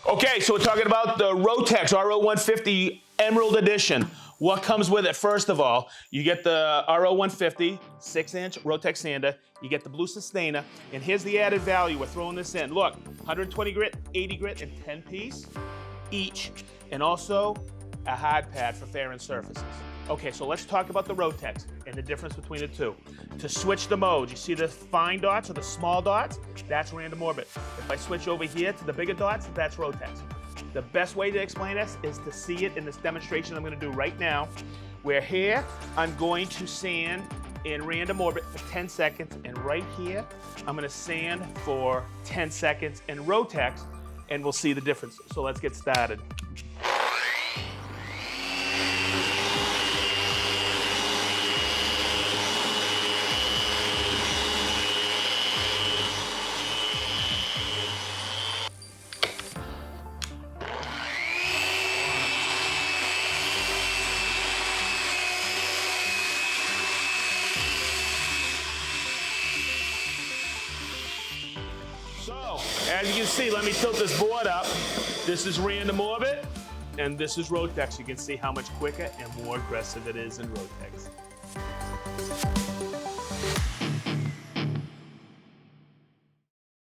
Okay, so we're talking about the ROTEX RO150 Emerald Edition. What comes with it? First of all, you get the RO150 6-inch ROTEX sander, you get the blue sustainer, and here's the added value. We're throwing this in. Look, 120 grit, 80 grit, and 10 piece each, and also a hard pad for fairing surfaces. Okay, so let's talk about the ROTEX and the difference between the two. To switch the modes, you see the fine dots or the small dots? That's random orbit. If I switch over here to the bigger dots, that's ROTEX. The best way to explain this is to see it in this demonstration I'm gonna do right now, where here, I'm going to sand in random orbit for 10 seconds, and right here, I'm gonna sand for 10 seconds in ROTEX, and we'll see the difference. So let's get started. So, as you can see, let me tilt this board up. This is random orbit, and this is ROTEX. You can see how much quicker and more aggressive it is in ROTEX.